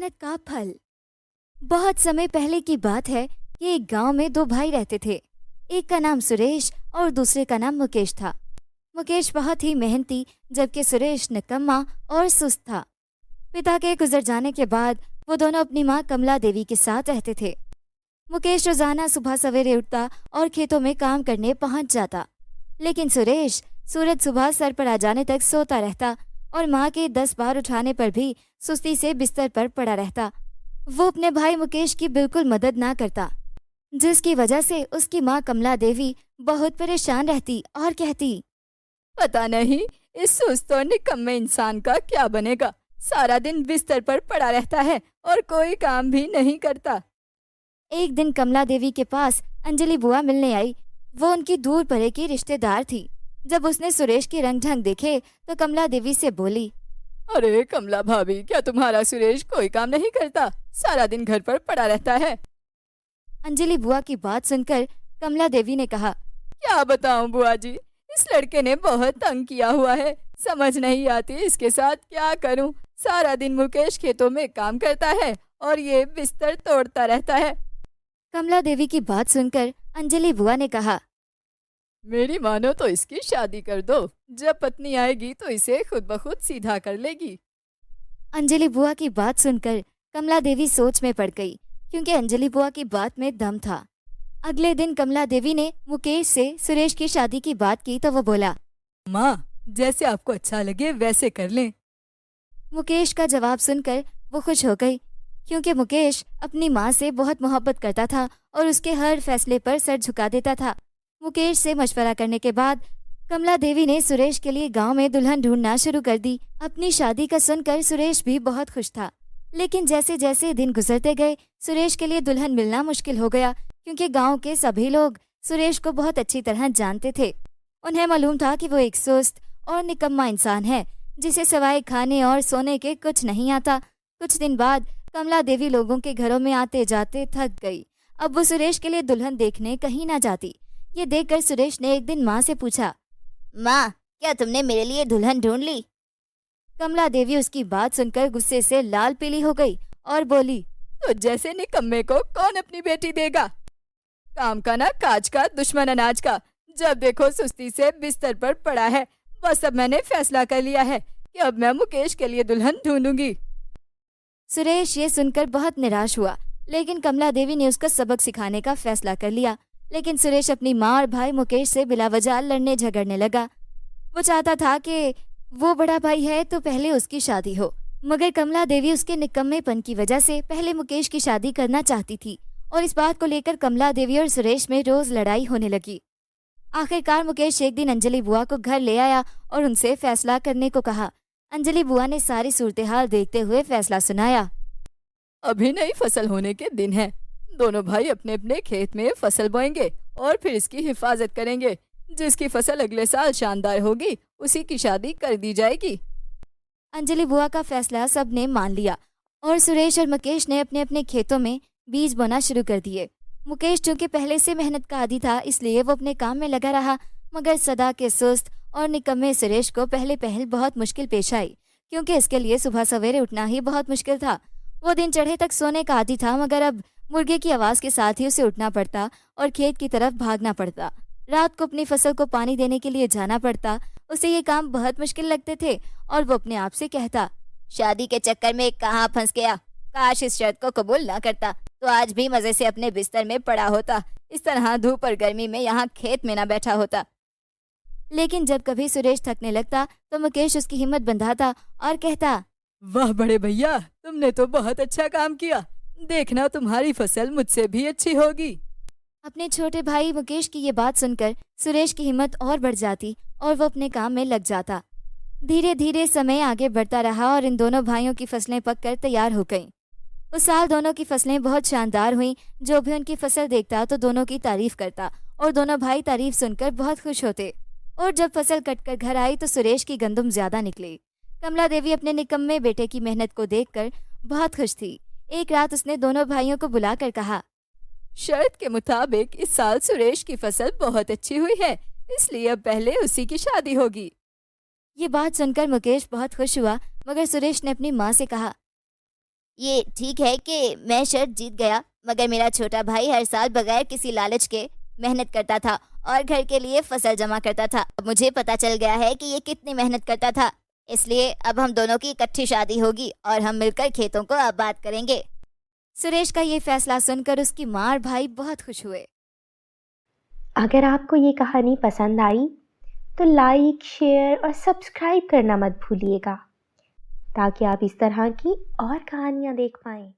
मेहनत का फल। बहुत समय पहले की बात है कि एक गांव में दो भाई रहते थे। एक का नाम सुरेश और दूसरे का नाम मुकेश था। मुकेश बहुत ही मेहनती, जबकि सुरेश निकम्मा और सुस्त था। पिता के गुजर जाने के बाद वो दोनों अपनी माँ कमला देवी के साथ रहते थे। मुकेश रोजाना सुबह सवेरे उठता और खेतों में काम करने पहुंच जाता, लेकिन सुरेश सूरज सुबह सर पर आ जाने तक सोता रहता और माँ के 10 बार उठाने पर भी सुस्ती से बिस्तर पर पड़ा रहता। वो अपने भाई मुकेश की बिल्कुल मदद ना करता, जिसकी वजह से उसकी माँ कमला देवी बहुत परेशान रहती और कहती, पता नहीं इस सुस्त और निकम्मे इंसान का क्या बनेगा। सारा दिन बिस्तर पर पड़ा रहता है और कोई काम भी नहीं करता। एक दिन कमला देवी के पास अंजलि बुआ मिलने आई। वो उनकी दूर परे की रिश्तेदार थी। जब उसने सुरेश के रंग ढंग देखे तो कमला देवी से बोली, अरे कमला भाभी, क्या तुम्हारा सुरेश कोई काम नहीं करता? सारा दिन घर पर पड़ा रहता है। अंजलि बुआ की बात सुनकर कमला देवी ने कहा, क्या बताऊं बुआ जी, इस लड़के ने बहुत तंग किया हुआ है। समझ नहीं आती इसके साथ क्या करूं। सारा दिन मुकेश खेतों में काम करता है और ये बिस्तर तोड़ता रहता है। कमला देवी की बात सुनकर अंजलि बुआ ने कहा, मेरी मानो तो इसकी शादी कर दो। जब पत्नी आएगी तो इसे खुद ब खुद सीधा कर लेगी। अंजलि बुआ की बात सुनकर कमला देवी सोच में पड़ गई, क्योंकि अंजलि बुआ की बात में दम था। अगले दिन कमला देवी ने मुकेश से सुरेश की शादी की बात की तो वो बोला, माँ, जैसे आपको अच्छा लगे वैसे कर लें। मुकेश का जवाब सुनकर वो खुश हो गई, क्योंकि मुकेश अपनी माँ से बहुत मोहब्बत करता था और उसके हर फैसले पर सर झुका देता था। मुकेश से मशवरा करने के बाद कमला देवी ने सुरेश के लिए गांव में दुल्हन ढूंढना शुरू कर दी। अपनी शादी का सुनकर सुरेश भी बहुत खुश था, लेकिन जैसे जैसे दिन गुजरते गए सुरेश के लिए दुल्हन मिलना मुश्किल हो गया, क्योंकि गांव के सभी लोग सुरेश को बहुत अच्छी तरह जानते थे। उन्हें मालूम था कि वो एक सुस्त और निकम्मा इंसान है, जिसे सिवाय खाने और सोने के कुछ नहीं आता। कुछ दिन बाद कमला देवी लोगों के घरों में आते जाते थक गई। अब वो सुरेश के लिए दुल्हन देखने कहीं ना जाती। ये देखकर सुरेश ने एक दिन माँ से पूछा, माँ, क्या तुमने मेरे लिए दुल्हन ढूंढ ली? कमला देवी उसकी बात सुनकर गुस्से से लाल पीली हो गई और बोली, तो जैसे निकम्मे को कौन अपनी बेटी देगा? काम का ना काज का, दुश्मन अनाज का। जब देखो सुस्ती से बिस्तर पर पड़ा है। बस अब मैंने फैसला कर लिया है कि अब मैं मुकेश के लिए दुल्हन ढूंढूंगी। सुरेश ये सुनकर बहुत निराश हुआ, लेकिन कमला देवी ने उसका सबक सिखाने का फैसला कर लिया। लेकिन सुरेश अपनी माँ और भाई मुकेश से बिला वजह लड़ने झगड़ने लगा। वो चाहता था कि वो बड़ा भाई है तो पहले उसकी शादी हो, मगर कमला देवी उसके निकम्मेपन की वजह से पहले मुकेश की शादी करना चाहती थी और इस बात को लेकर कमला देवी और सुरेश में रोज लड़ाई होने लगी। आखिरकार मुकेश एक दिन अंजलि बुआ को घर ले आया और उनसे फैसला करने को कहा। अंजलि बुआ ने सारी सूरत-ए-हाल देखते हुए फैसला सुनाया। अभी नई फसल होने के दिन है। दोनों भाई अपने अपने खेत में फसल बोएंगे और फिर इसकी हिफाजत करेंगे। जिसकी फसल अगले साल शानदार होगी उसी की शादी कर दी जाएगी। अंजलि बुआ का फैसला सबने मान लिया और सुरेश और मुकेश ने अपने अपने खेतों में बीज बोना शुरू कर दिए। मुकेश चूंकि पहले से मेहनत का आदी था, इसलिए वो अपने काम में लगा रहा, मगर सदा के सुस्त और निकम्मे सुरेश को पहले पहल बहुत मुश्किल पेश आई, क्योंकि इसके लिए सुबह सवेरे उठना ही बहुत मुश्किल था। वो दिन चढ़े तक सोने का आदी था, मगर अब मुर्गे की आवाज़ के साथ ही उसे उठना पड़ता और खेत की तरफ भागना पड़ता। रात को अपनी फसल को पानी देने के लिए जाना पड़ता। उसे ये काम बहुत मुश्किल लगते थे और वो अपने आप से कहता, शादी के चक्कर में कहाँ फंस गया। काश इस शर्त को कबूल ना करता तो आज भी मजे से अपने बिस्तर में पड़ा होता। इस तरह धूप और गर्मी में यहाँ खेत में ना बैठा होता। लेकिन जब कभी सुरेश थकने लगता तो मुकेश उसकी हिम्मत बंधाता और कहता, वाह बड़े भैया, तुमने तो बहुत अच्छा काम किया। देखना तुम्हारी फसल मुझसे भी अच्छी होगी। अपने छोटे भाई मुकेश की ये बात सुनकर सुरेश की हिम्मत और बढ़ जाती और वो अपने काम में लग जाता। धीरे धीरे समय आगे बढ़ता रहा और इन दोनों भाइयों की फसलें पककर तैयार हो गईं। उस साल दोनों की फसलें बहुत शानदार हुईं। जो भी उनकी फसल देखता तो दोनों की तारीफ करता और दोनों भाई तारीफ सुनकर बहुत खुश होते। और जब फसल कटकर घर आई तो सुरेश की गंदुम ज्यादा निकली। कमला देवी अपने निकम्मे बेटे की मेहनत को देखकर बहुत खुश थी। एक रात उसने दोनों भाइयों को बुलाकर कहा, शर्त के मुताबिक इस साल सुरेश की फसल बहुत अच्छी हुई है, इसलिए अब पहले उसी की शादी होगी। ये बात सुनकर मुकेश बहुत खुश हुआ, मगर सुरेश ने अपनी माँ से कहा, ये ठीक है कि मैं शर्त जीत गया, मगर मेरा छोटा भाई हर साल बगैर किसी लालच के मेहनत करता था और घर के लिए फसल जमा करता था। अब मुझे पता चल गया है कि ये कितनी मेहनत करता था, इसलिए अब हम दोनों की इकट्ठी शादी होगी और हम मिलकर खेतों को आबाद करेंगे। सुरेश का ये फैसला सुनकर उसकी माँ और भाई बहुत खुश हुए। अगर आपको ये कहानी पसंद आई तो लाइक, शेयर और सब्सक्राइब करना मत भूलिएगा ताकि आप इस तरह की और कहानियाँ देख पाएं।